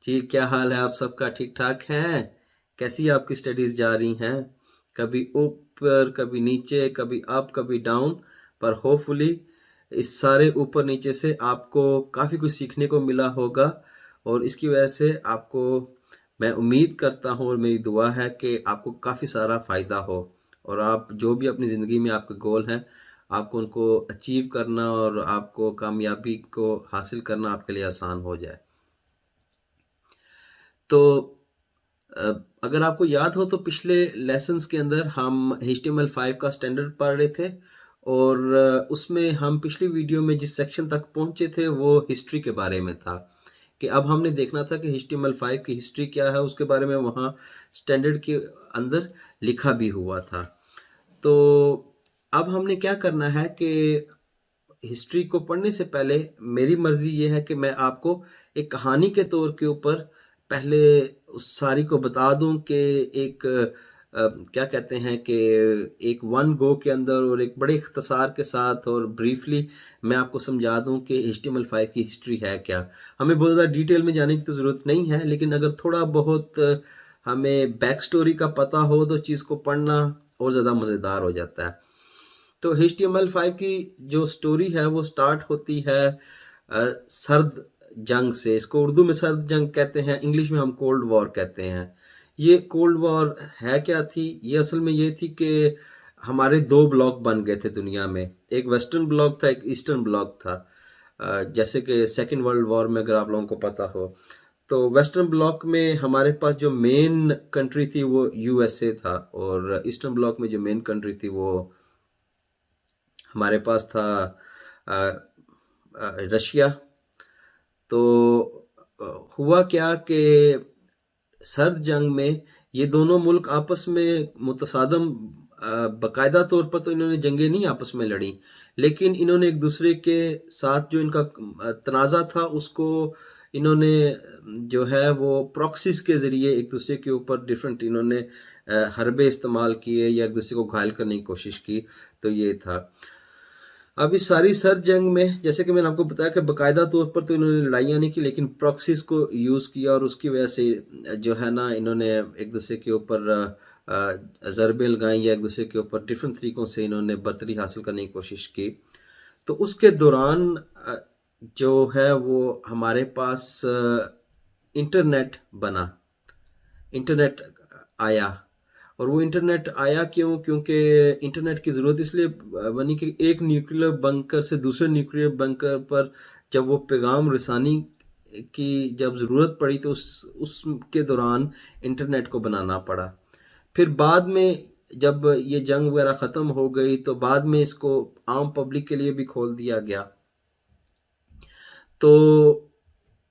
जी, क्या हाल है आप सबका? ठीक ठाक हैं? कैसी आपकी स्टडीज जा रही हैं? कभी ऊपर, कभी नीचे, कभी अप, कभी डाउन। पर होपफुली इस सारे ऊपर नीचे से आपको काफ़ी कुछ सीखने को मिला होगा, और इसकी वजह से आपको मैं उम्मीद करता हूँ और मेरी दुआ है कि आपको काफ़ी सारा फ़ायदा हो, और आप जो भी अपनी ज़िंदगी में आपके गोल हैं, आपको उनको अचीव करना और आपको कामयाबी को हासिल करना आपके लिए आसान हो जाए। तो अ, अगर आपको याद हो तो पिछले लेसन्स के अंदर हम HTML5 का स्टैंडर्ड पढ़ रहे थे, और उसमें हम पिछली वीडियो में जिस सेक्शन तक पहुंचे थे वो हिस्ट्री के बारे में था, कि अब हमने देखना था कि HTML5 की हिस्ट्री क्या है, उसके बारे में वहाँ स्टैंडर्ड के अंदर लिखा भी हुआ था। तो अब हमने क्या करना है कि हिस्ट्री को पढ़ने से पहले मेरी मर्जी ये है कि मैं आपको एक कहानी के तौर के ऊपर पहले उस सारी को बता दूं कि एक क्या कहते हैं कि एक वन गो के अंदर और एक बड़े इख्तसार के साथ और ब्रीफली मैं आपको समझा दूं कि HTML5 की हिस्ट्री है क्या। हमें बहुत ज़्यादा डिटेल में जाने की तो ज़रूरत नहीं है, लेकिन अगर थोड़ा बहुत हमें बैक स्टोरी का पता हो तो चीज़ को पढ़ना और ज़्यादा मज़ेदार हो जाता है। तो HTML5 की जो स्टोरी है वो स्टार्ट होती है सर्द जंग से। इसको उर्दू में सर्द जंग कहते हैं, इंग्लिश में हम कोल्ड वॉर कहते हैं। ये कोल्ड वॉर है क्या थी? ये असल में ये थी कि हमारे दो ब्लॉक बन गए थे दुनिया में। एक वेस्टर्न ब्लॉक था, एक ईस्टर्न ब्लॉक था। जैसे कि सेकेंड वर्ल्ड वॉर में अगर आप लोगों को पता हो, तो वेस्टर्न ब्लॉक में हमारे पास जो मेन कंट्री थी वो USA था, और ईस्टर्न ब्लॉक में जो मेन कंट्री थी वो हमारे पास था रशिया। तो हुआ क्या कि सर्द जंग में ये दोनों मुल्क आपस में मुतसादम, बाकायदा तौर पर तो इन्होंने जंगें नहीं आपस में लड़ी, लेकिन इन्होंने एक दूसरे के साथ जो इनका तनाज़ा था उसको इन्होंने जो है वो प्रॉक्सीज के ज़रिए एक दूसरे के ऊपर डिफरेंट इन्होंने हरबे इस्तेमाल किए या एक दूसरे को घायल करने की कोशिश की। तो ये था। अब इस सारी सर्द जंग में जैसे कि मैंने आपको बताया कि बाकायदा तौर पर तो इन्होंने लड़ाइयाँ नहीं की, लेकिन प्रॉक्सीज को यूज़ किया, और उसकी वजह से जो है ना इन्होंने एक दूसरे के ऊपर ज़रबे लगाई या एक दूसरे के ऊपर डिफरेंट तरीक़ों से इन्होंने बर्तरी हासिल करने की कोशिश की। तो उसके दौरान जो है वो हमारे पास इंटरनेट बना, इंटरनेट आया। और वो इंटरनेट आया क्यों? क्योंकि इंटरनेट की ज़रूरत इसलिए बनी कि एक न्यूक्लियर बंकर से दूसरे न्यूक्लियर बंकर पर जब वो पैगाम रसानी की जब ज़रूरत पड़ी तो उसके दौरान इंटरनेट को बनाना पड़ा। फिर बाद में जब ये जंग वगैरह ख़त्म हो गई तो बाद में इसको आम पब्लिक के लिए भी खोल दिया गया। तो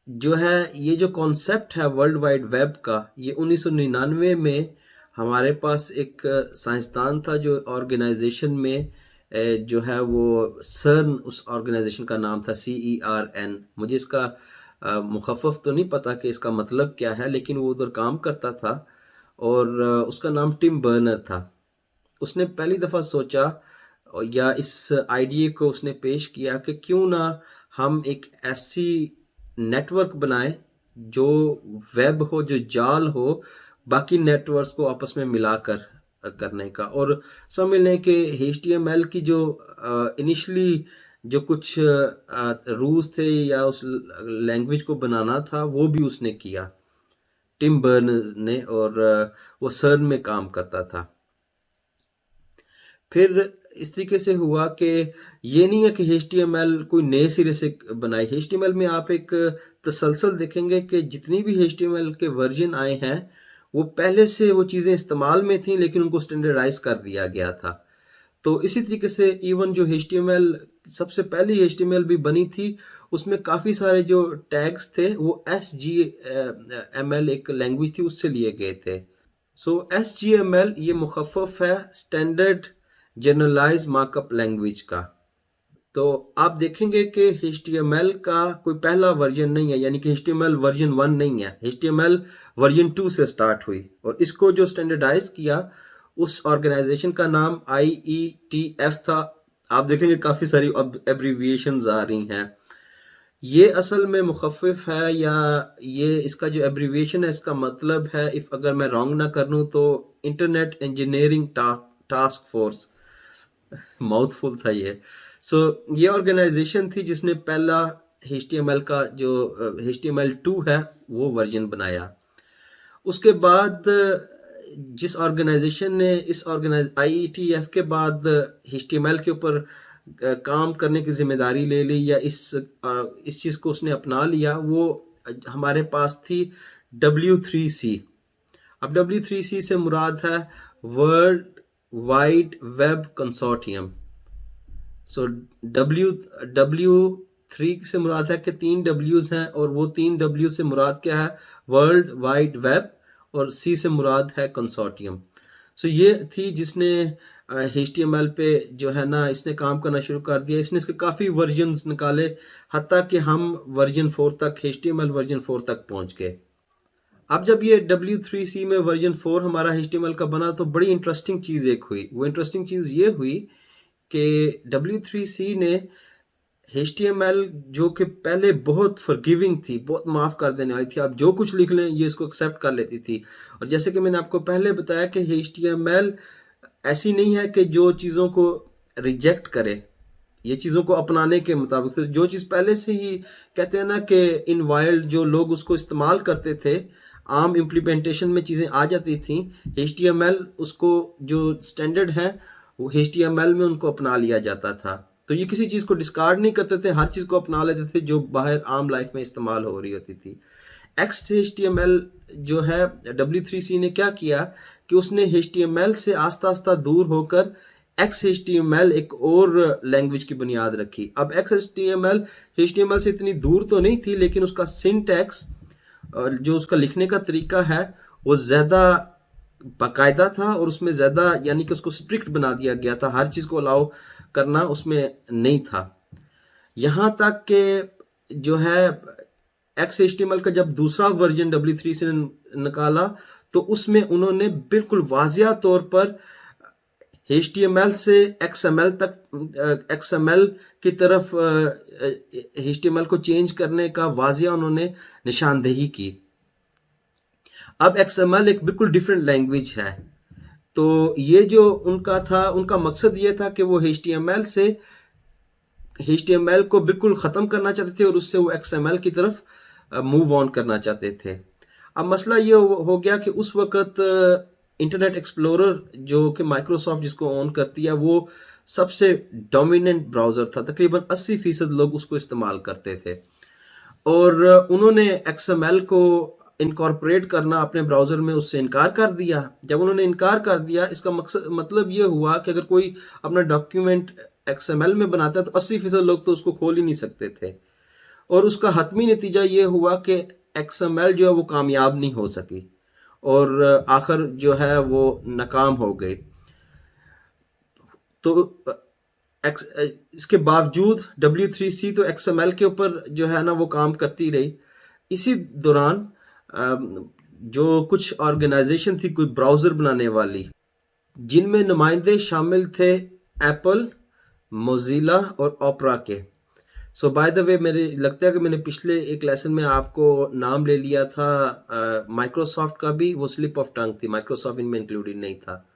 जो है ये जो कॉन्सेप्ट है वर्ल्ड वाइड वेब का, ये 1999 में हमारे पास एक साइंसदान था जो ऑर्गेनाइजेशन में जो है वो सर्न, उस ऑर्गेनाइजेशन का नाम था CERN। मुझे इसका मुखफ़फ़ तो नहीं पता कि इसका मतलब क्या है, लेकिन वो उधर काम करता था, और उसका नाम टिम बर्नर था। उसने पहली दफ़ा सोचा या इस आइडिया को उसने पेश किया कि क्यों ना हम एक ऐसी नेटवर्क बनाए जो वेब हो, जो जाल हो, बाकी नेटवर्क्स को आपस में मिलाकर करने का। और समझ लें कि HTML की जो इनिशियली जो कुछ रूल्स थे या उस लैंग्वेज को बनाना था वो भी उसने किया, टिम बर्नर्स ने, और वो सर्न में काम करता था। फिर इस तरीके से हुआ कि ये नहीं है कि HTML कोई नए सिरे से बनाई। HTML में आप एक तसलसल देखेंगे कि जितनी भी HTML के वर्जन आए हैं वो पहले से वो चीज़ें इस्तेमाल में थी, लेकिन उनको स्टैंडर्डाइज कर दिया गया था। तो इसी तरीके से इवन जो HTML सबसे पहली HTML भी बनी थी, उसमें काफ़ी सारे जो टैग्स थे वो SGML एक लैंग्वेज थी उससे लिए गए थे। सो SGML ये मुखफ़फ़ है स्टैंडर्ड जनरलाइज मार्कअप लैंग्वेज का। तो आप देखेंगे कि HTML का कोई पहला वर्जन नहीं है, यानी कि HTML वर्जन 1 नहीं है। HTML वर्जन 2 से स्टार्ट हुई, और इसको जो स्टैंडर्डाइज किया उस ऑर्गेनाइजेशन का नाम IETF था। आप देखेंगे काफ़ी सारी एब्रीविएशंस आ रही हैं। ये असल में मुखफ़िफ़ है, या ये इसका जो एब्रीविएशन है इसका मतलब है, इफ़ अगर मैं रॉन्ग ना कर लूँ, तो internet engineering task force. Mouthful था ये। सो ये ऑर्गेनाइजेशन थी जिसने पहला HTML का जो HTML2 है वो वर्जन बनाया। उसके बाद जिस ऑर्गेनाइजेशन ने इस IETF के बाद HTML के ऊपर काम करने की जिम्मेदारी ले ली, या इस चीज़ को उसने अपना लिया, वो हमारे पास थी W3C। अब W3C से मुराद है वर्ल्ड वाइड वेब कंसोर्टियम। सो W3 से मुराद है कि 3 W's हैं, और वो 3 W से मुराद क्या है? वर्ल्ड वाइड वेब, और C से मुराद है कंसोर्टियम। सो ये थी जिसने HTML पे जो है ना इसने काम करना शुरू कर दिया। इसने इसके काफ़ी वर्जन्स निकाले, हत्ता कि हम वर्जन 4 तक, HTML वर्जन 4 तक पहुंच गए। अब जब ये W3C में वर्जन 4 हमारा HTML का बना, तो बड़ी इंटरेस्टिंग चीज़ एक हुई। वो इंटरेस्टिंग चीज़ ये हुई कि W3C ने HTML, जो कि पहले बहुत फॉरगिविंग थी, बहुत माफ़ कर देने वाली थी, आप जो कुछ लिख लें ये इसको एक्सेप्ट कर लेती थी। और जैसे कि मैंने आपको पहले बताया कि HTML ऐसी नहीं है कि जो चीज़ों को रिजेक्ट करे, ये चीज़ों को अपनाने के मुताबिक। तो जो चीज़ पहले से ही कहते हैं ना कि इन वाइल्ड जो लोग उसको इस्तेमाल करते थे, आम इम्प्लीमेंटेशन में चीज़ें आ जाती थी, HTML उसको जो स्टैंडर्ड है वो HTML में उनको अपना लिया जाता था। तो ये किसी चीज़ को डिस्कार्ड नहीं करते थे, हर चीज़ को अपना लेते थे जो बाहर आम लाइफ में इस्तेमाल हो रही होती थी। XHTML जो है, W3C ने क्या किया कि उसने HTML से आस्ता आस्ता दूर होकर XHTML एक और लैंग्वेज की बुनियाद रखी। अब XHTML HTML से इतनी दूर तो नहीं थी, लेकिन उसका सिंटैक्स, जो उसका लिखने का तरीका है, वो ज़्यादा बाकायदा था, और उसमें ज़्यादा यानी कि उसको स्ट्रिक्ट बना दिया गया था, हर चीज़ को अलाउ करना उसमें नहीं था। यहाँ तक कि जो है XHTML का जब दूसरा वर्जन W3 से निकाला, तो उसमें उन्होंने बिल्कुल वाज़िया तौर पर HTML से XML की तरफ HTML को चेंज करने का वाज़िया उन्होंने निशानदेही की। अब XML एक बिल्कुल डिफरेंट लैंग्वेज है। तो ये जो उनका था, उनका मकसद ये था कि वो HTML को बिल्कुल ख़त्म करना चाहते थे, और उससे वो XML की तरफ मूव ऑन करना चाहते थे। अब मसला ये हो गया कि उस वक़्त इंटरनेट एक्सप्लोरर, जो कि माइक्रोसॉफ्ट जिसको ऑन करती है, वो सबसे डोमिनेंट ब्राउज़र था। तकरीबन 80% लोग उसको इस्तेमाल करते थे, और उन्होंने XML को इनकॉर्पोरेट करना अपने ब्राउज़र में, उससे इनकार कर दिया। जब उन्होंने इनकार कर दिया, इसका मतलब ये हुआ कि अगर कोई अपना डॉक्यूमेंट XML में बनाता है तो 80% लोग तो उसको खोल ही नहीं सकते थे, और उसका हतमी नतीजा ये हुआ कि XML जो है वो कामयाब नहीं हो सकी, और आखिर जो है वो नाकाम हो गई। तो इसके बावजूद W3C तो XML के ऊपर जो है ना वो काम करती रही। इसी दौरान जो कुछ ऑर्गेनाइजेशन थी, कोई ब्राउज़र बनाने वाली, जिनमें नुमाइंदे शामिल थे एप्पल, मोज़िला और ओपरा के। सो बाय द वे, मेरे लगता है कि मैंने पिछले एक लेसन में आपको नाम ले लिया था माइक्रोसॉफ्ट का भी, वो स्लिप ऑफ टंग थी, माइक्रोसॉफ्ट इनमें इंक्लूडेड नहीं था।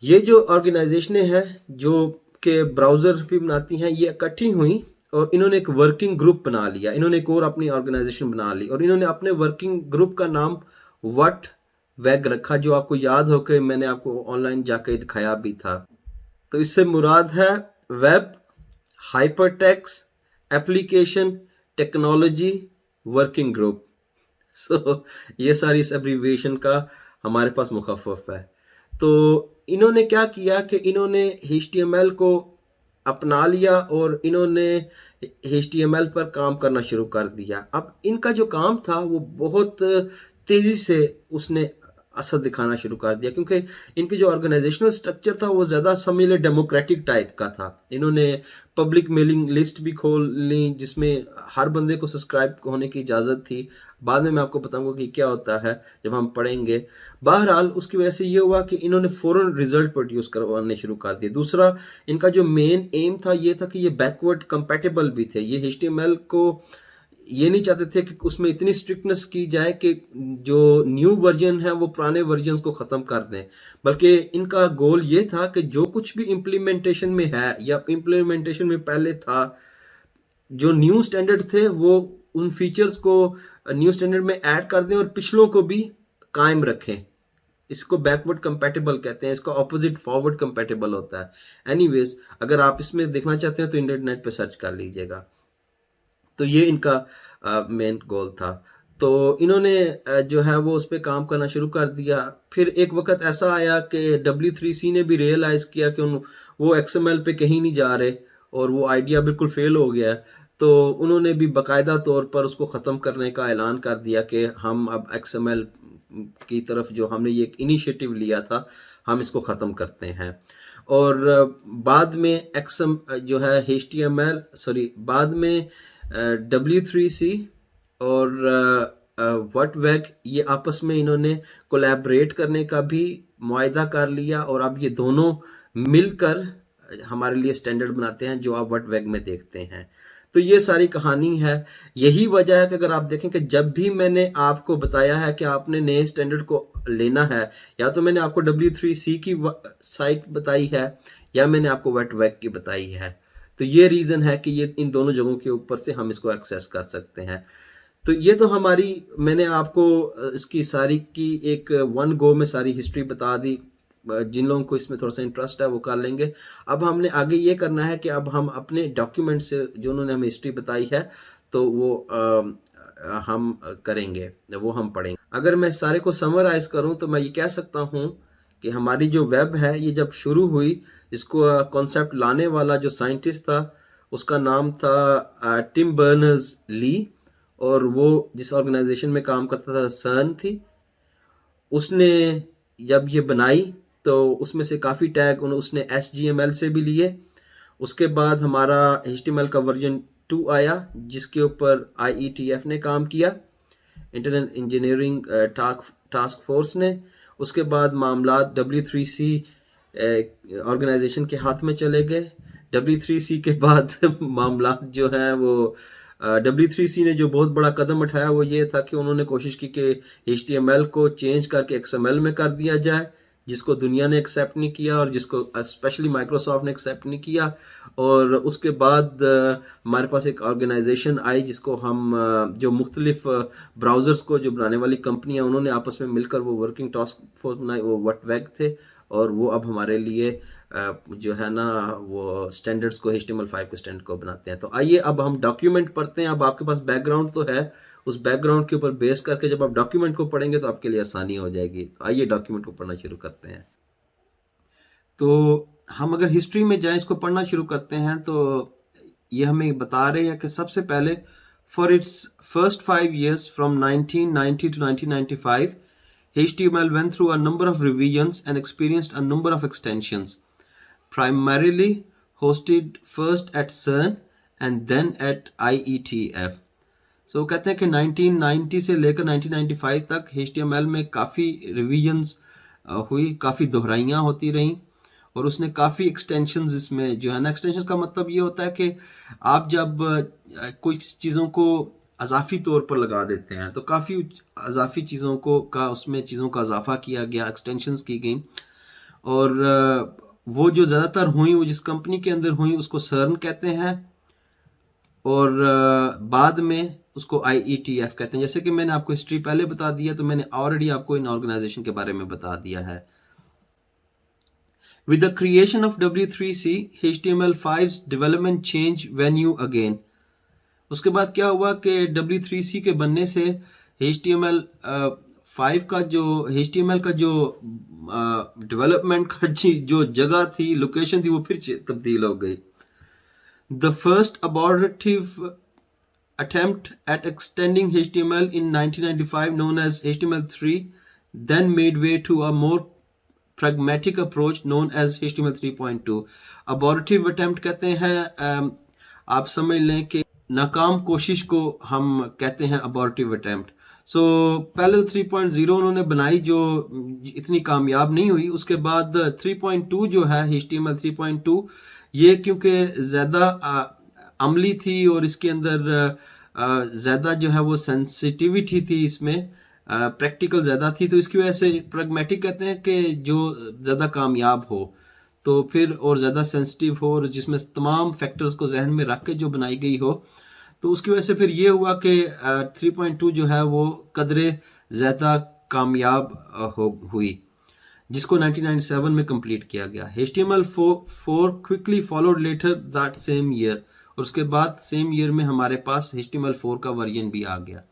ये जो ऑर्गेनाइजेशनें हैं जो के ब्राउज़र भी बनाती हैं, ये इकट्ठी हुई और इन्होंने एक वर्किंग ग्रुप बना लिया। इन्होंने एक और अपनी ऑर्गेनाइजेशन बना ली, और इन्होंने अपने वर्किंग ग्रुप का नाम व्हाट वेग रखा, जो आपको याद हो कि मैंने आपको ऑनलाइन जाके दिखाया भी था। तो इससे मुराद है web hypertext application technology working group. So ये सारी इस एब्रीविएशन का हमारे पास मुखफ़फ़ है। तो इन्होंने क्या किया कि इन्होंने HTML को अपना लिया, और इन्होंने HTML पर काम करना शुरू कर दिया। अब इनका जो काम था वो बहुत तेज़ी से उसने असर दिखाना शुरू कर दिया, क्योंकि इनकी जो ऑर्गेनाइजेशनल स्ट्रक्चर था वो ज़्यादा समझ ले डेमोक्रेटिक टाइप का था। इन्होंने पब्लिक मेलिंग लिस्ट भी खोल ली जिसमें हर बंदे को सब्सक्राइब होने की इजाज़त थी। बाद में मैं आपको बताऊंगा कि क्या होता है जब हम पढ़ेंगे। बहरहाल उसकी वजह से ये हुआ कि इन्होंने फ़ौरन रिजल्ट प्रोड्यूस करवाने शुरू कर दिए। दूसरा, इनका जो मेन एम था ये था कि ये बैकवर्ड कंपैटिबल भी थे। ये HTML को ये नहीं चाहते थे कि उसमें इतनी स्ट्रिक्टनेस की जाए कि जो न्यू वर्जन है वो पुराने वर्जन को ख़त्म कर दें, बल्कि इनका गोल ये था कि जो कुछ भी इम्प्लीमेंटेशन में है या इम्प्लीमेंटेशन में पहले था, जो न्यू स्टैंडर्ड थे वो उन फीचर्स को न्यू स्टैंडर्ड में ऐड कर दें और पिछलों को भी कायम रखें। इसको बैकवर्ड कंपैटिबल कहते हैं, इसका ऑपोजिट फॉरवर्ड कंपैटिबल होता है। एनीवेज, अगर आप इसमें देखना चाहते हैं तो इंटरनेट पे सर्च कर लीजिएगा। तो ये इनका मेन गोल था। तो इन्होंने जो है वो उस पर काम करना शुरू कर दिया। फिर एक वक्त ऐसा आया कि W3C ने भी रियलाइज़ किया कि वो XML पे कहीं नहीं जा रहे और वो आइडिया बिल्कुल फेल हो गया। तो उन्होंने भी बाकायदा तौर पर उसको ख़त्म करने का ऐलान कर दिया कि हम अब XML की तरफ जो हमने ये इनिशिएटिव लिया था हम इसको ख़त्म करते हैं। और बाद में जो है HTML बाद में W3C और WHAT-WAG ये आपस में इन्होंने कोलैबोरेट करने का भी मुआहदा कर लिया और अब ये दोनों मिलकर हमारे लिए स्टैंडर्ड बनाते हैं जो आप WHAT-WAG में देखते हैं। तो ये सारी कहानी है। यही वजह है कि अगर आप देखें कि जब भी मैंने आपको बताया है कि आपने नए स्टैंडर्ड को लेना है, या तो मैंने आपको W3C की साइट बताई है या मैंने आपको WHAT-WAG की बताई है। तो ये रीज़न है कि ये इन दोनों जगहों के ऊपर से हम इसको एक्सेस कर सकते हैं। तो ये तो मैंने आपको इसकी सारी की एक वन गो में सारी हिस्ट्री बता दी। जिन लोगों को इसमें थोड़ा सा इंटरेस्ट है वो कर लेंगे। अब हमने आगे ये करना है कि अब हम अपने डॉक्यूमेंट से जो उन्होंने हमें हिस्ट्री बताई है तो वो हम करेंगे, वो हम पढ़ेंगे। अगर मैं सारे को समराइज करूं तो मैं ये कह सकता हूं कि हमारी जो वेब है ये जब शुरू हुई, इसको कॉन्सेप्ट लाने वाला जो साइंटिस्ट था उसका नाम था टिम बर्नर्स ली, और वो जिस ऑर्गेनाइजेशन में काम करता था CERN थी। उसने जब ये बनाई तो उसमें से काफ़ी टैग उसने HTML से भी लिए। उसके बाद हमारा HTML का वर्जन 2 आया जिसके ऊपर IETF ने काम किया, इंटरनेट इंजीनियरिंग टास्क फोर्स ने। उसके बाद मामला W3C ऑर्गेनाइजेशन के हाथ में चले गए। W3C के बाद मामला जो है वो W3C ने जो बहुत बड़ा कदम उठाया वो ये था कि उन्होंने कोशिश की कि HTML को चेंज करके XML में कर दिया जाए, जिसको दुनिया ने एक्सेप्ट नहीं किया और जिसको स्पेशली माइक्रोसॉफ्ट ने एक्सेप्ट नहीं किया। और उसके बाद हमारे पास एक ऑर्गेनाइजेशन आई जिसको हम जो मुख्तलिफ ब्राउज़र्स को जो बनाने वाली कंपनियां उन्होंने आपस में मिलकर वो वर्किंग टास्क फोर्स बनाई, वो WHAT-WAG थे। और वो अब हमारे लिए जो है ना वो स्टैंडर्ड्स को HTML5 के स्टैंडर्ड को बनाते हैं। तो आइए अब हम डॉक्यूमेंट पढ़ते हैं। अब आपके पास बैकग्राउंड तो है, उस बैकग्राउंड के ऊपर बेस करके जब आप डॉक्यूमेंट को पढ़ेंगे तो आपके लिए आसानी हो जाएगी। तो आइए डॉक्यूमेंट को पढ़ना शुरू करते हैं। तो हम अगर हिस्ट्री में जाएं, इसको पढ़ना शुरू करते हैं, तो ये हमें बता रहे हैं कि सबसे पहले for its first 5 years from 1990 to 1995 HTML went through a number of revisions and experienced a number of extensions, primarily hosted first at CERN and then at IETF. So कहते हैं कि 1990 से लेकर 1995 तक HTML में काफ़ी रिवीजन्स हुई, काफ़ी दोहराइयाँ होती रहीं और उसने काफ़ी एक्सटेंशंस इसमें जो है ना, एक्सटेंशंस का मतलब ये होता है कि आप जब कुछ चीज़ों को अजाफी तौर पर लगा देते हैं तो काफ़ी अजाफी चीज़ों को उसमें चीज़ों का इजाफा किया गया, एक्सटेंशंस की गई। और वो जो ज़्यादातर हुई वो जिस कंपनी के अंदर हुई उसको CERN कहते हैं और बाद में उसको IETF कहते हैं। जैसे कि मैंने आपको हिस्ट्री पहले बता दिया तो मैंने ऑलरेडी आपको इन ऑर्गेनाइजेशन के बारे में बता दिया है। With the creation of W3C, HTML5's development changed venue again. उसके बाद क्या हुआ कि W3C के बनने से HTML5 का जो HTML का जो डेवलपमेंट का जो जगह थी, लोकेशन थी, वो फिर तब्दील हो गई। The first abortive attempt at extending HTML in 1995, known as HTML3, then made way to a more pragmatic approach known as HTML 3.2. abortive attempt कहते हैं, आप समझ लें कि नाकाम कोशिश को हम कहते हैं abortive attempt. सो पहले 3.0 उन्होंने बनाई जो इतनी कामयाब नहीं हुई. उसके बाद 3.2 जो है HTML 3.2, ये क्योंकि ज़्यादा अमली थी और इसके अंदर ज़्यादा जो है वो सेंसिटिविटी थी, इसमें प्रैक्टिकल ज़्यादा थी, तो इसकी वजह से प्रैग्मेटिक कहते हैं कि जो ज़्यादा कामयाब हो तो फिर और ज़्यादा सेंसिटिव हो और जिसमें तमाम फैक्टर्स को जहन में रख के जो बनाई गई हो, तो उसकी वजह से फिर ये हुआ कि 3.2 जो है वो कदरे ज़्यादा कामयाब हुई, जिसको 1997 में कंप्लीट किया गया. HTML4 quickly followed later that same year, और उसके बाद सेम ईयर में हमारे पास HTML4 का वर्जन भी आ गया.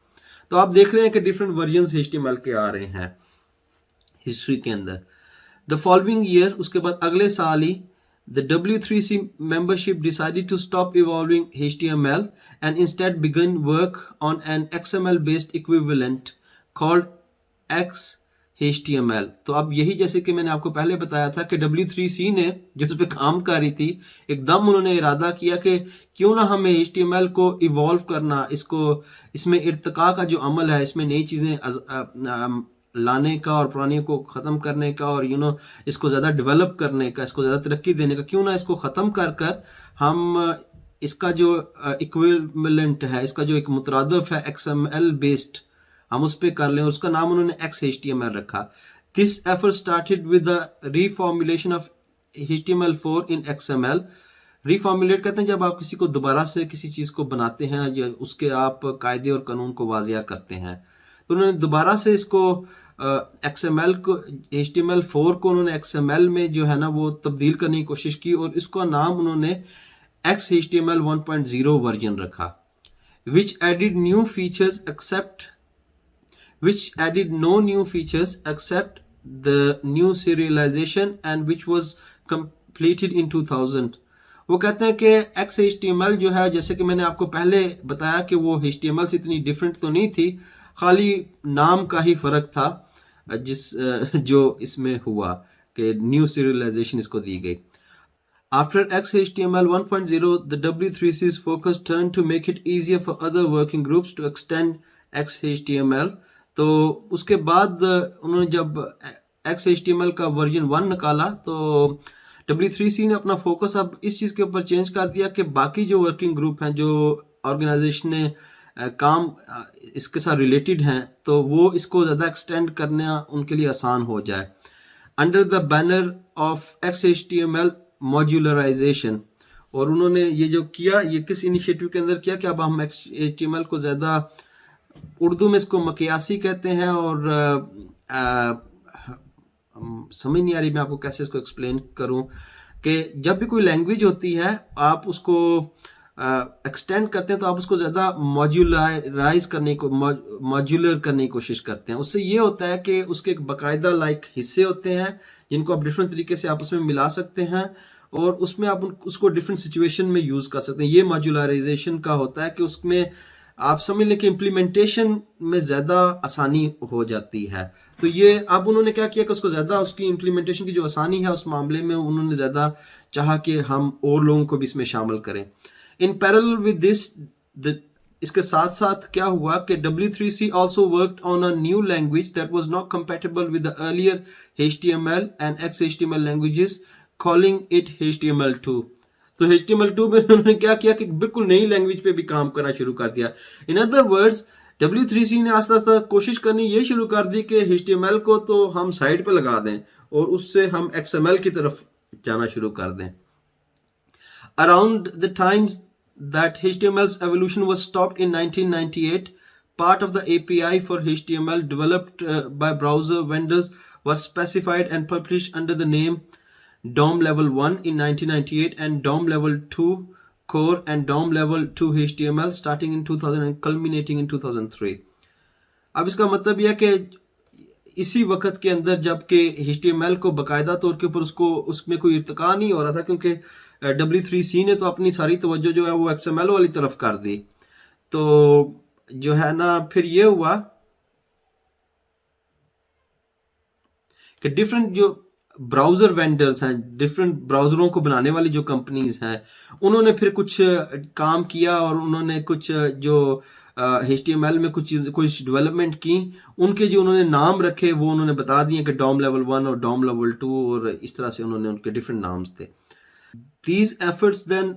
तो आप देख रहे हैं कि डिफरेंट वर्जन्स HTML के आ रहे हैं हिस्ट्री के अंदर. द फॉलोइंग ईयर, उसके बाद अगले साल ही, the W3C membership decided to stop evolving HTML and instead began work on an XML based equivalent called XHTML. तो अब यही, जैसे कि मैंने आपको पहले बताया था कि W3C ने जो इस पे काम कर रही थी, एकदम उन्होंने इरादा किया कि क्यों ना हमें HTML को इवॉल्व करना, इसमें इर्तिका का जो अमल है, इसमें नई चीज़ें लाने का और पुरानी को ख़त्म करने का और इसको ज़्यादा डेवलप करने का, इसको ज़्यादा तरक्की देने का, क्यों ना इसको ख़त्म कर हम इसका जो इक्विवेलेंट है, इसका जो एक मुतरादिफ है XML बेस्ड, हम उस पर कर लें. और उसका नाम उन्होंने XHTML रखा. This effort started with the reformulation of HTML4 in XML. Reformulate कहते हैं जब आप किसी को दोबारा से किसी चीज़ को बनाते हैं या उसके आप कायदे और कानून को वाज़िया करते हैं. तो उन्होंने दोबारा से इसको XML को, HTML4 को उन्होंने XML में जो है ना वो तब्दील करने की कोशिश की और इसका नाम उन्होंने XHTML 1.0 वर्जन रखा. which added no new features except the new serialization and which was completed in 2000. वो कहते हैं कि XHTML जो है, जैसे कि मैंने आपको पहले बताया कि वो HTML से इतनी डिफरेंट तो नहीं थी, खाली नाम का ही फ़र्क था जो इसमें हुआ कि न्यू सीरियलाइजेशन इसको दी गई. After XHTML 1.0, the W3C's focus turned to make it easier for other working groups to extend XHTML. तो उसके बाद उन्होंने जब XHTML का वर्जन 1 निकाला तो W3C ने अपना फोकस अब इस चीज़ के ऊपर चेंज कर दिया कि बाकी जो वर्किंग ग्रुप हैं, जो ऑर्गेनाइजेशन ने काम इसके साथ रिलेटेड हैं, तो वो इसको ज़्यादा एक्सटेंड करना उनके लिए आसान हो जाए. Under the banner of XHTML मॉड्यूलराइजेशन. और उन्होंने ये जो किया, ये किस इनिशिएटिव के अंदर किया कि अब हम HTML को ज़्यादा, उर्दू में इसको मकियासी कहते हैं और समझ नहीं आ रही मैं आपको कैसे इसको एक्सप्लेन करूं, कि जब भी कोई लैंग्वेज होती है आप उसको एक्सटेंड करते हैं तो आप उसको ज़्यादा मॉड्यूलर करने की कोशिश करते हैं. उससे ये होता है कि उसके एक बाकायदा हिस्से होते हैं जिनको आप डिफरेंट तरीके से आपस में मिला सकते हैं और उसमें आप उसको डिफरेंट सिचुएशन में यूज़ कर सकते हैं. ये मॉड्यूलराइजेशन का होता है कि उसमें आप समझ लें कि इम्प्लीमेंटेशन में ज़्यादा आसानी हो जाती है. तो ये अब उन्होंने क्या किया कि उसको ज़्यादा, उसकी इम्प्लीमेंटेशन की जो आसानी है उस मामले में उन्होंने ज़्यादा चाहा कि हम और लोगों को भी इसमें शामिल करें. इन पैरेलल विद दिस, इसके साथ साथ क्या हुआ कि W3C also worked on a new language that was not compatible with the earlier HTML and XHTML languages, calling it HTML2. तो HTML2 में उन्होंने क्या किया कि बिल्कुल नई लैंग्वेज पे भी काम करना शुरू कर दिया. इन अदर वर्ड्स, W3C ने आस्ता आस्ता कोशिश करनी ये शुरू कर दी कि HTML को तो हम साइड पे लगा दें और उससे हम XML की तरफ जाना शुरू कर दें. Around the times that HTML's evolution was stopped in 1998, part of the API for HTML developed by browser vendors was specified and published under the name DOM Level 1 in 1998 and DOM Level 2 Core and DOM Level 2 HTML starting in 2000 and culminating in 2003. अब इसका मतलब यह है कि इसी वक्त के अंदर जबकि HTML को बाकायदा तौर के ऊपर उसमें कोई इर्तिका नहीं हो रहा था, क्योंकि W3C ने तो अपनी सारी तवज्जो जो है वो XML वाली तरफ कर दी. तो जो है ना, फिर ये हुआ कि डिफरेंट जो ब्राउज़र वेंडर्स हैं, डिफरेंट ब्राउज़रों को बनाने वाली जो कंपनीज़ हैं, उन्होंने फिर कुछ काम किया और उन्होंने कुछ जो HTML में कुछ डेवलपमेंट की, उनके जो उन्होंने नाम रखे वो उन्होंने बता दिए कि डॉम लेवल 1 और डॉम लेवल 2, और इस तरह से उन्होंने उनके डिफरेंट नाम्स थे. These efforts then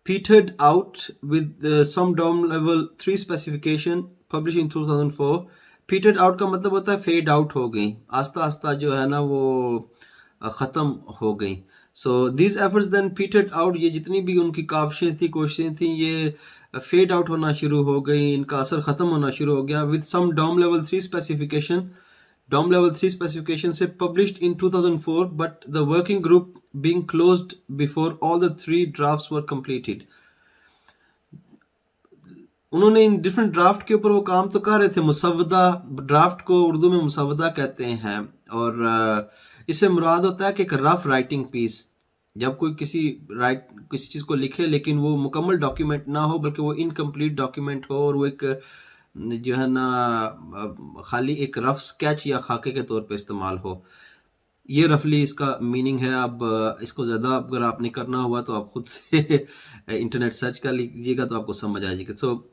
petered out with some DOM level 3 specification published in 2004. petered out का मतलब होता है फेड आउट हो गई, आस्ता आस्ता जो है ना वो ख़त्म हो गई. So these efforts then petered out, ये जितनी भी उनकी काविशें थी, कोशिशें थी, ये फेड आउट होना शुरू हो गई, इनका असर ख़त्म होना शुरू हो गया. With some DOM level 3 specification, DOM level 3 specification से published in 2004, but the working group being closed before all the 3 drafts were completed. उन्होंने इन डिफरेंट ड्राफ्ट के ऊपर वो काम तो कर रहे थे. मुसवदा ड्राफ्ट को उर्दू में मुसवदा कहते हैं, और इससे मुराद होता है कि एक रफ राइटिंग पीस. जब कोई किसी चीज़ को लिखे लेकिन वो मुकम्मल डॉक्यूमेंट ना हो, बल्कि वो इनकम्प्लीट डॉक्यूमेंट हो, और वो एक जो है ना खाली एक रफ स्केच या खाके के तौर पे इस्तेमाल हो. ये रफली इसका मीनिंग है. अब इसको ज़्यादा अगर आपने करना हुआ तो आप खुद से इंटरनेट सर्च कर लीजिएगा तो आपको समझ आ जाएगा. तो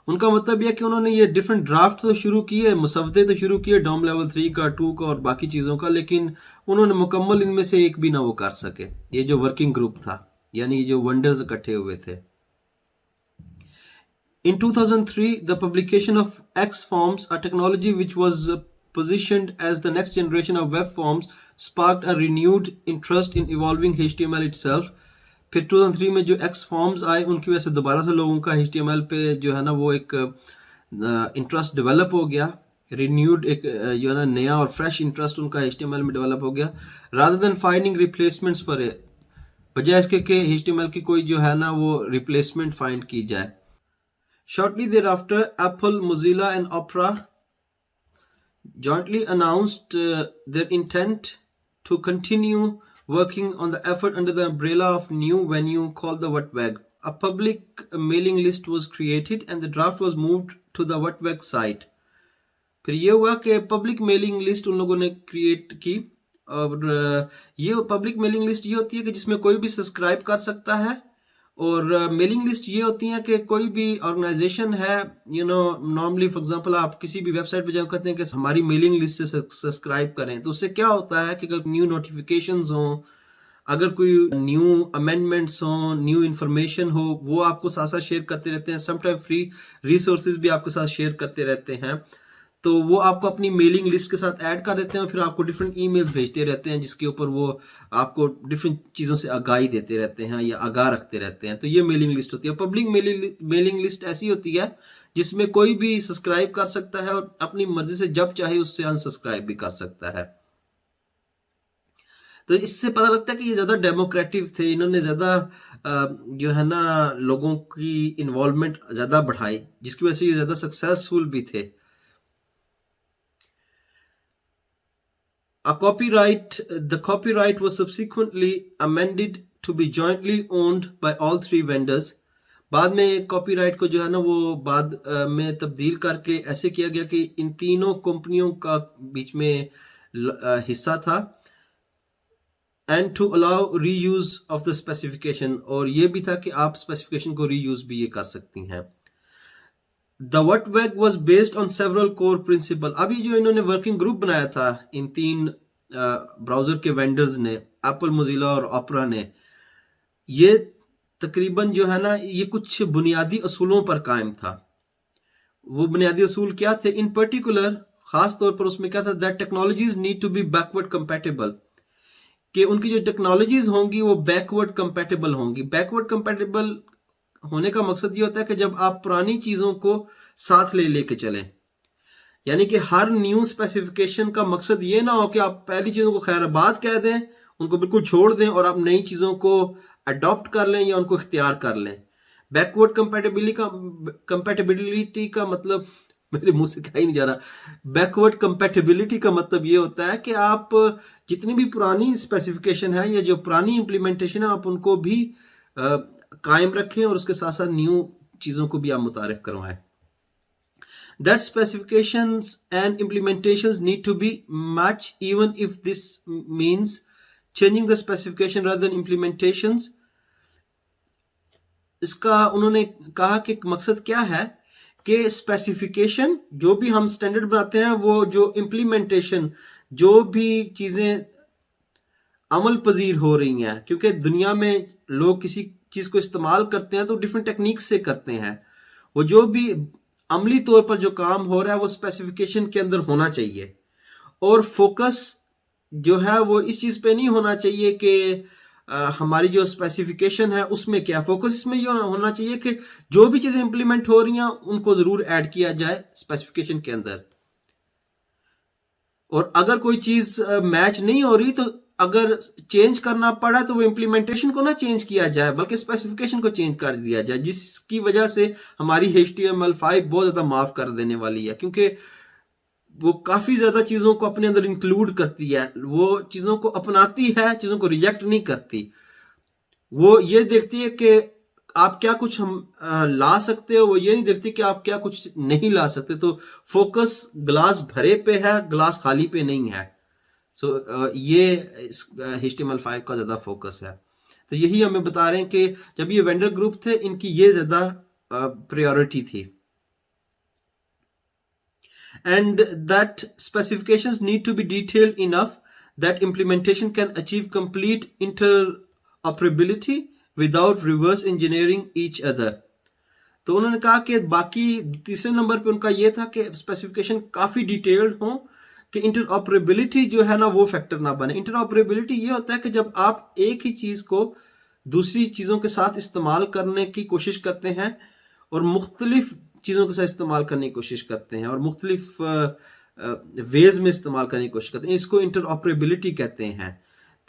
उनका मतलब यह कि उन्होंने ये डिफरेंट ड्राफ्ट तो शुरू किए, मुसवदे तो शुरू किए डॉम लेवल 3 का, 2 का और बाकी चीज़ों का, लेकिन उन्होंने मुकम्मल इनमें से एक भी ना वो कर सके. ये जो वर्किंग ग्रुप था, यानी जो वंडर्स इकट्ठे हुए थे. In 2003, the publication of X-Forms, a technology which was positioned as the next generation of web forms, sparked a renewed interest in evolving HTML itself. फिर 2003 में जो X-Forms आए, उनकी वजह से दोबारा से लोगों का HTML पे जो है ना वो एक इंटरेस्ट डेवलप हो गया. रिन्यूड एक जो है ना नया और फ्रेश इंटरेस्ट उनका HTML में डेवलप हो गया. rather than finding replacements for it, बजाय इसके कि HTML की कोई जो है ना वो रिप्लेसमेंट फाइंड की जाए. Shortly thereafter, Apple, Mozilla and Opera jointly announced their intent to continue working on the effort under the umbrella of new venue called the WhatWag. A public mailing list was created and the draft was moved to the WhatWag site. फिर ये हुआ कि public mailing list उन लोगों ने create की, और ये पब्लिक मेलिंग लिस्ट ये होती है कि जिसमें कोई भी सब्सक्राइब कर सकता है, और मेलिंग लिस्ट ये होती है कि कोई भी ऑर्गेनाइजेशन है, नॉर्मली फॉर एग्जांपल आप किसी भी वेबसाइट पे जाकर कहते हैं कि हमारी मेलिंग लिस्ट से सब्सक्राइब करें, तो उससे क्या होता है कि अगर न्यू नोटिफिकेशंस हों, अगर कोई न्यू अमेंडमेंट्स हों, न्यू इन्फॉर्मेशन हो, वो आपको साथ साथ शेयर करते रहते हैं. समटाइम फ्री रिसोर्सेज भी आपके साथ शेयर करते रहते हैं, तो वो आपको अपनी मेलिंग लिस्ट के साथ ऐड कर देते हैं, फिर आपको डिफरेंट ईमेल्स भेजते रहते हैं जिसके ऊपर वो आपको डिफरेंट चीज़ों से आगाही देते रहते हैं या आगाह रखते रहते हैं. तो ये मेलिंग लिस्ट होती है. पब्लिक मेलिंग लिस्ट ऐसी होती है जिसमें कोई भी सब्सक्राइब कर सकता है और अपनी मर्जी से जब चाहे उससे अनसब्सक्राइब भी कर सकता है. तो इससे पता लगता है कि ये ज़्यादा डेमोक्रेटिव थे. इन्होंने ज़्यादा जो है ना लोगों की इन्वॉल्वमेंट ज़्यादा बढ़ाई, जिसकी वजह से ये ज़्यादा सक्सेसफुल भी थे. The copyright was subsequently amended to be jointly owned by all 3 vendors. बाद में कॉपीराइट को जो है ना वो बाद में तब्दील करके ऐसे किया गया कि इन तीनों कंपनियों का बीच में हिस्सा था. And to allow reuse of the specification, और ये भी था कि आप स्पेसिफिकेशन को रीयूज भी ये कर सकती हैं. The WhatWag was based on several core principle. अब ये जो इन्होंने वर्किंग ग्रुप बनाया था इन 3 ब्राउज़र के वेंडर्स ने, एप्पल, मोजिला और ओपेरा ने, ये तकरीबन जो है ना ये कुछ बुनियादी असूलों पर कायम था. वो बुनियादी असूल क्या थे? इन पर्टिकुलर खास तौर पर उसमें क्या था? That technologies need to be backward compatible, कि उनकी जो टेक्नोलॉजीज होंगी वो बैकवर्ड कंपैटिबल होंगी. बैकवर्ड कंपैटिबल होने का मकसद ये होता है कि जब आप पुरानी चीज़ों को साथ लेके चलें, यानी कि हर न्यू स्पेसिफिकेशन का मकसद ये ना हो कि आप पहली चीज़ों को खैराबाद कह दें, उनको बिल्कुल छोड़ दें और आप नई चीज़ों को अडॉप्ट कर लें या उनको इख्तियार कर लें. बैकवर्ड कंपैटिबिलिटी का मतलब मेरे मुंह से क्या ही नहीं जा रहा. बैकवर्ड कंपैटिबिलिटी का मतलब ये होता है कि आप जितनी भी पुरानी स्पेसिफिकेशन है या जो पुरानी इम्प्लीमेंटेशन है आप उनको भी कायम रखें और उसके साथ साथ न्यू चीज़ों को भी आप मुतारिफ करवाएं. that specifications and implementations need to be matched even if this means changing the specification rather than implementations. इसका उन्होंने कहा कि मकसद क्या है कि स्पेसिफिकेशन जो भी हम स्टैंडर्ड बनाते हैं वो जो इम्प्लीमेंटेशन जो भी चीजें अमल पजीर हो रही हैं, क्योंकि दुनिया में लोग किसी चीज को इस्तेमाल करते हैं तो डिफरेंट टेक्निक्स से करते हैं, वो जो भी अमली तौर पर जो काम हो रहा है वो स्पेसिफिकेशन के अंदर होना चाहिए। और फोकस जो है वो इस चीज पे नहीं होना चाहिए कि हमारी जो स्पेसिफिकेशन है उसमें क्या, फोकस इसमें ये होना चाहिए कि जो भी चीजें इंप्लीमेंट हो रही हैं उनको जरूर ऐड किया जाए स्पेसिफिकेशन के अंदर। और अगर कोई चीज मैच नहीं हो रही तो अगर चेंज करना पड़ा तो वो इम्प्लीमेंटेशन को ना चेंज किया जाए बल्कि स्पेसिफिकेशन को चेंज कर दिया जाए, जिसकी वजह से हमारी HTML5 बहुत ज्यादा माफ कर देने वाली है, क्योंकि वो काफी ज्यादा चीजों को अपने अंदर इंक्लूड करती है, वो चीजों को अपनाती है, चीजों को रिजेक्ट नहीं करती। वो ये देखती है कि आप क्या कुछ हम ला सकते हो, वो ये नहीं देखती कि आप क्या कुछ नहीं ला सकते। तो फोकस ग्लास भरे पे है, ग्लास खाली पे नहीं है। सो ये HTML5 का ज्यादा फोकस है। तो यही हमें बता रहे हैं कि जब ये वेंडर ग्रुप थे इनकी ये ज्यादा प्रायोरिटी थी। And that specifications need to be detailed enough that implementation can achieve complete interoperability without reverse engineering each other. तो उन्होंने कहा कि बाकी तीसरे नंबर पे उनका ये था कि स्पेसिफिकेशन काफी डिटेल्ड हो कि इंटरऑपरेबिलिटी जो है ना वो फैक्टर ना बने। इंटरऑपरेबिलिटी ये होता है कि जब आप एक ही चीज को दूसरी चीजों के साथ इस्तेमाल करने की कोशिश करते हैं और मुख्तलिफ चीज़ों के साथ इस्तेमाल करने की कोशिश करते हैं और मुख्तलिफ वेज में इस्तेमाल करने की कोशिश करते हैं, इसको इंटरऑपरेबिलिटी कहते हैं।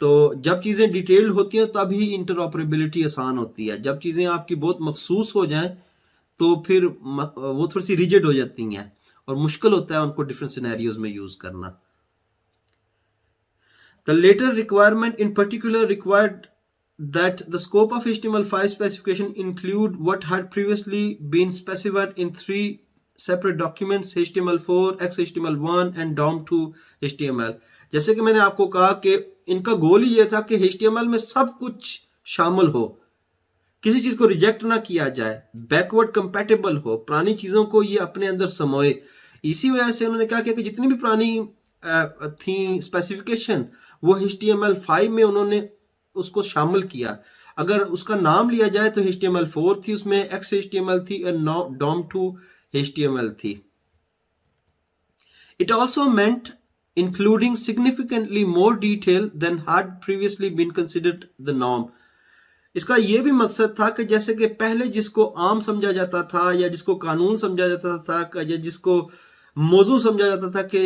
तो जब चीज़ें डिटेल्ड होती हैं तब ही इंटरऑपरेबिलिटी आसान होती है। जब चीज़ें आपकी बहुत मखसूस हो जाएं तो फिर वो थोड़ी सी रिजिड हो जाती हैं और मुश्किल होता है उनको डिफरेंट सिनेरियोज में यूज करना। The later requirement in particular required that the scope of HTML5 specification include what had previously been specified in 3 separate documents, HTML4, XHTML1 and DOM2 HTML। जैसे कि मैंने आपको कहा कि इनका गोल ही ये था कि HTML में सब कुछ शामिल हो, किसी चीज को रिजेक्ट ना किया जाए, बैकवर्ड कंपैटिबल हो, पुरानी चीजों को ये अपने अंदर समोए। इसी वजह से उन्होंने कहा कि जितनी भी पुरानी थी स्पेसिफिकेशन वो HTML5 में उन्होंने उसको शामिल किया। अगर उसका नाम लिया जाए तो HTML4 थी, उसमें XHTML थी और DOM2 HTML थी। It also meant including significantly more detail than had previously been considered the norm। इसका यह भी मकसद था कि जैसे कि पहले जिसको आम समझा जाता था या जिसको कानून समझा जाता था या जिसको मौजू समझा जाता था कि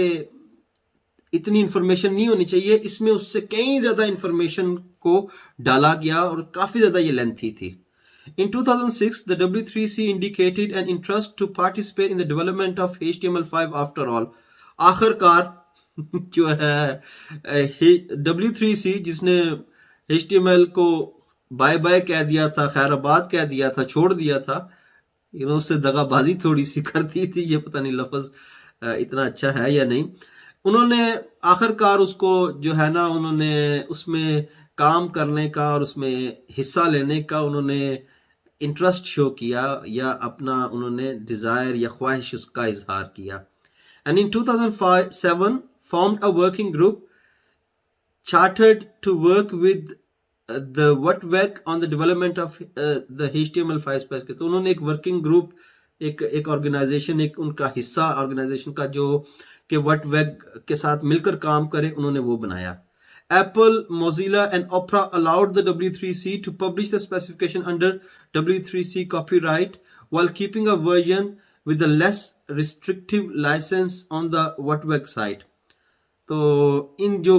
इतनी इंफॉर्मेशन नहीं होनी चाहिए, इसमें उससे कई ज्यादा इंफॉर्मेशन को डाला गया और काफी ज्यादा ये लेंथी थी। In 2006, the W3C indicated an interest to participate in the development of HTML5 after all। आखिरकार जो है W3C जिसने HTML को बाय बाय कह दिया था, खैराबाद कह दिया था, छोड़ दिया था, उससे दगाबाजी थोड़ी सी कर दी थी, ये पता नहीं लफ्ज इतना अच्छा है या नहीं। उन्होंने आखिरकार उसको जो है ना उन्होंने उसमें काम करने का और उसमें हिस्सा लेने का उन्होंने इंटरेस्ट शो किया या अपना उन्होंने डिजायर या ख्वाहिश उसका इजहार किया। And in 2007 formed a working group chartered to work with the WTWG on the development of the HTML5 specification। तो उन्होंने एक वर्किंग ग्रुप, एक ऑर्गेनाइजेशन, एक उनका हिस्सा ऑर्गेनाइजेशन का जो कि WTWG के साथ मिलकर काम करे, उन्होंने वो बनाया। Apple, Mozilla and Opera allowed the W3C to publish the specification under W3C copyright while keeping a version with a less restrictive license on the WTWG site। तो इन जो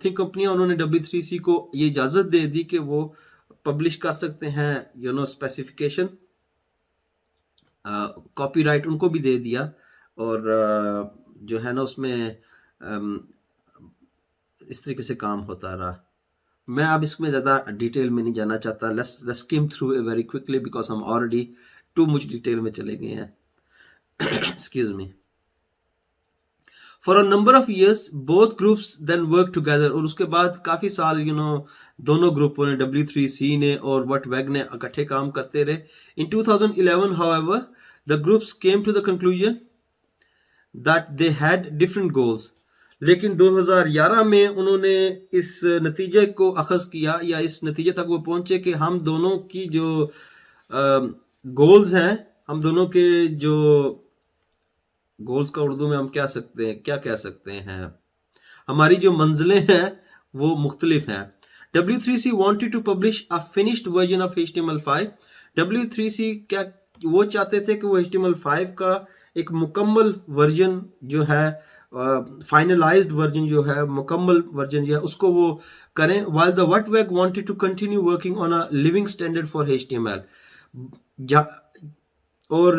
थी कंपनियां उन्होंने W3C को ये इजाजत दे दी कि वो पब्लिश कर सकते हैं स्पेसिफिकेशन, कॉपीराइट उनको भी दे दिया और जो है ना उसमें इस तरीके से काम होता रहा। मैं अब इसमें ज़्यादा डिटेल में नहीं जाना चाहता, let's skim through very quickly because हम ऑलरेडी टू मच डिटेल में चले गए हैं। excuse me. For a number of years, both groups then worked together. और उसके बाद काफी साल दोनों ग्रुपों ने, W3C ने और WhatWag ने इकट्ठे काम करते रहे. In 2011, however, the groups came to the conclusion that they had different goals. लेकिन 2011 में उन्होंने इस नतीजे को अखज़ किया, या इस नतीजे तक वो पहुंचे कि हम दोनों की जो गोल्स हैं, हम दोनों के जो गोल्स का उर्दू में हम क्या कह सकते हैं, हमारी जो मंजिलें हैं वो मुख्तलिफ हैं. W3C wanted to publish a finished version of HTML5. W3C क्या वो चाहते थे कि वो HTML5 का एक मुकम्मल वर्जन जो है, फाइनलाइज्ड वर्जन जो है, मुकम्मल वर्जन जो है उसको वो करें. while the WhatWag wanted to continue working on a living standard for HTML. और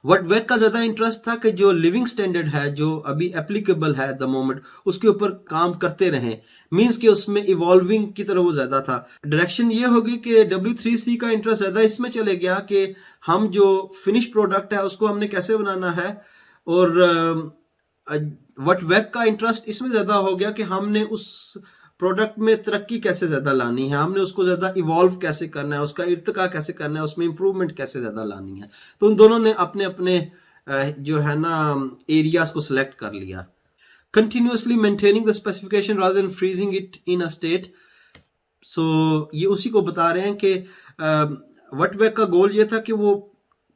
WhatWag का ज़्यादा इंटरेस्ट था कि जो लिविंग स्टैंडर्ड है, जो अभी एप्लीकेबल है द मोमेंट, उसके ऊपर काम करते रहें. मींस कि उसमें इवॉल्विंग की तरफ वो ज़्यादा था. डायरेक्शन ये होगी कि W3C का इंटरेस्ट ज़्यादा इसमें चले गया कि हम जो फिनिश प्रोडक्ट है उसको हमने कैसे बनाना है, और WhatWag का इंटरेस्ट इसमें ज़्यादा हो गया कि हमने उस प्रोडक्ट में तरक्की कैसे ज़्यादा लानी है, हमने उसको ज़्यादा इवॉल्व कैसे करना है, उसका इर्तिका कैसे करना है, उसमें इम्प्रूवमेंट कैसे ज़्यादा लानी है. तो उन दोनों ने अपने अपने जो है ना एरियाज को सिलेक्ट कर लिया. Continuously maintaining the specification rather than freezing it in a state. So ये उसी को बता रहे हैं कि WhatWag का गोल ये था कि वो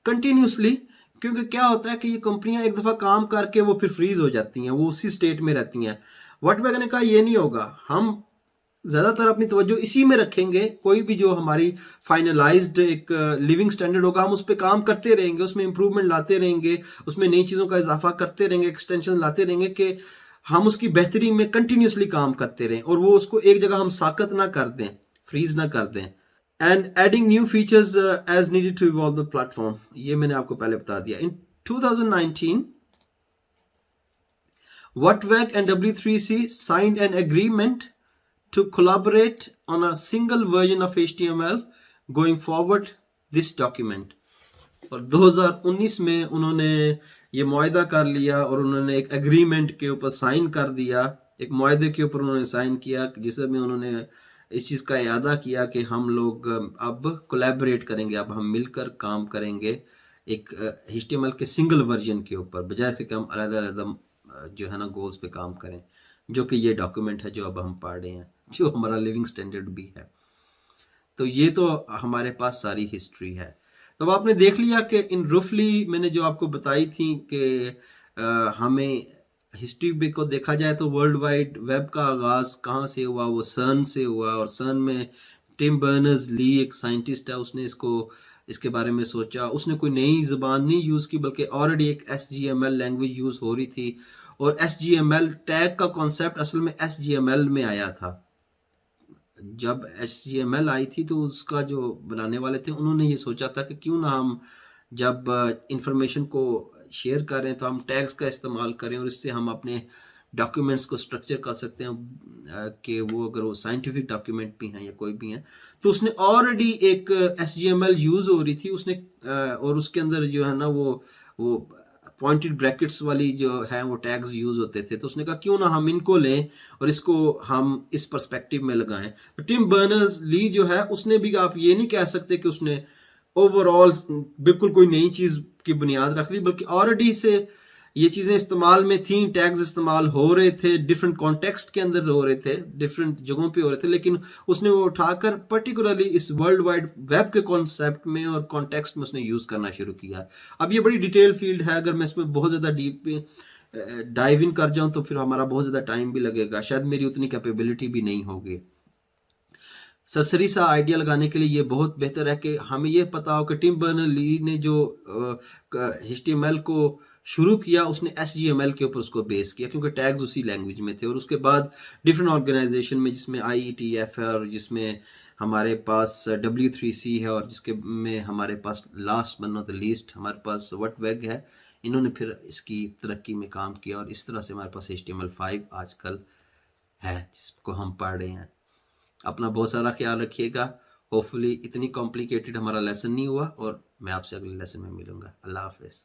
कंटिन्यूसली, क्योंकि क्या होता है कि ये कंपनियां एक दफ़ा काम करके वो फिर फ्रीज हो जाती हैं, वो उसी स्टेट में रहती हैं. WhatWag ने कहा ये नहीं होगा, हम ज़्यादातर अपनी तवज्जो इसी में रखेंगे. कोई भी जो हमारी फाइनलाइज्ड एक लिविंग स्टैंडर्ड होगा, हम उस पर काम करते रहेंगे, उसमें इंप्रूवमेंट लाते रहेंगे, उसमें नई चीज़ों का इजाफा करते रहेंगे, एक्सटेंशन लाते रहेंगे कि हम उसकी बेहतरी में कंटिन्यूसली काम करते रहें, और वो उसको एक जगह हम साकत ना कर दें, फ्रीज ना कर दें. And adding new features as needed to evolve the platform. ये मैंने आपको पहले बता दिया. इन 2019 WhatWag and W3C signed an agreement to collaborate on a single version of HTML going forward this document. और 2019 में उन्होंने ये मुआहदा कर लिया और उन्होंने एक एग्रीमेंट के ऊपर साइन कर दिया, एक मुआहदे के ऊपर उन्होंने साइन किया जिसमें उन्होंने इस चीज़ का इरादा किया कि हम लोग अब कोलैबोरेट करेंगे, अब हम मिलकर काम करेंगे एक HTML के सिंगल वर्जन के ऊपर, बजाय से कि हम अलग-अलग जो है ना गोल्स पे काम करें, जो कि ये डॉक्यूमेंट है जो अब हम पढ़ रहे हैं, जो हमारा लिविंग स्टैंडर्ड भी है. तो ये तो हमारे पास सारी हिस्ट्री है. तो आपने देख लिया कि इन रफली मैंने जो आपको बताई थी कि हमें हिस्ट्री भी को देखा जाए तो वर्ल्ड वाइड वेब का आगाज़ कहाँ से हुआ, वो सर्न से हुआ. और सर्न में टिम बर्नर्स ली एक साइंटिस्ट है, उसने इसके बारे में सोचा. उसने कोई नई ज़बान नहीं यूज़ की, बल्कि ऑलरेडी एक HTML लैंग्वेज यूज़ हो रही थी. और HTML टैग का कॉन्सेप्ट असल में HTML में आया था. जब HTML आई थी तो उसका जो बनाने वाले थे उन्होंने ये सोचा था कि क्यों ना हम जब इंफॉर्मेशन को शेयर कर रहे हैं तो हम टैग्स का इस्तेमाल करें, और इससे हम अपने डॉक्यूमेंट्स को स्ट्रक्चर कर सकते हैं कि वो अगर वो साइंटिफिक डॉक्यूमेंट भी हैं या कोई भी हैं. तो उसने ऑलरेडी एक HTML यूज़ हो रही थी उसने, और उसके अंदर जो है ना वो पॉइंटेड ब्रैकेट्स वाली जो है वो टैग्स यूज़ होते थे. तो उसने कहा क्यों ना हम इनको लें और इसको हम इस पर्सपेक्टिव में लगाएं. तो टिम बर्नर्स ली जो है उसने भी, आप ये नहीं कह सकते कि उसने ओवरऑल बिल्कुल कोई नई चीज़ की बुनियाद रख ली, बल्कि ऑलरेडी से ये चीज़ें इस्तेमाल में थी, टैग्स इस्तेमाल हो रहे थे, डिफरेंट कॉन्टेक्स्ट के अंदर हो रहे थे, डिफरेंट जगहों पे हो रहे थे, लेकिन उसने वो उठाकर पर्टिकुलरली इस वर्ल्ड वाइड वेब के कॉन्सेप्ट में और कॉन्टेक्स्ट में उसने यूज़ करना शुरू किया. अब ये बड़ी डिटेल फील्ड है, अगर मैं इसमें बहुत ज़्यादा डीप डाइव इन कर जाऊँ तो फिर हमारा बहुत ज़्यादा टाइम भी लगेगा, शायद मेरी उतनी कैपेबिलिटी भी नहीं होगी. सरसरी सा आइडिया लगाने के लिए ये बहुत बेहतर है कि हमें ये पता हो कि टिम बर्नर ली ने जो HTML को शुरू किया उसने HTML के ऊपर उसको बेस किया, क्योंकि टैग्स उसी लैंग्वेज में थे. और उसके बाद डिफरेंट ऑर्गेनाइजेशन में, जिसमें IETF है और जिसमें हमारे पास W3C है और जिसके में हमारे पास last but not the least हमारे पास WhatWag है, इन्होंने फिर इसकी तरक्की में काम किया और इस तरह से हमारे पास HTML5 आजकल है जिसको हम पढ़ रहे हैं. अपना बहुत सारा ख्याल रखिएगा. होपफुली इतनी कॉम्प्लिकेटेड हमारा लेसन नहीं हुआ, और मैं आपसे अगले लेसन में मिलूंगा. अल्लाह हाफिज़.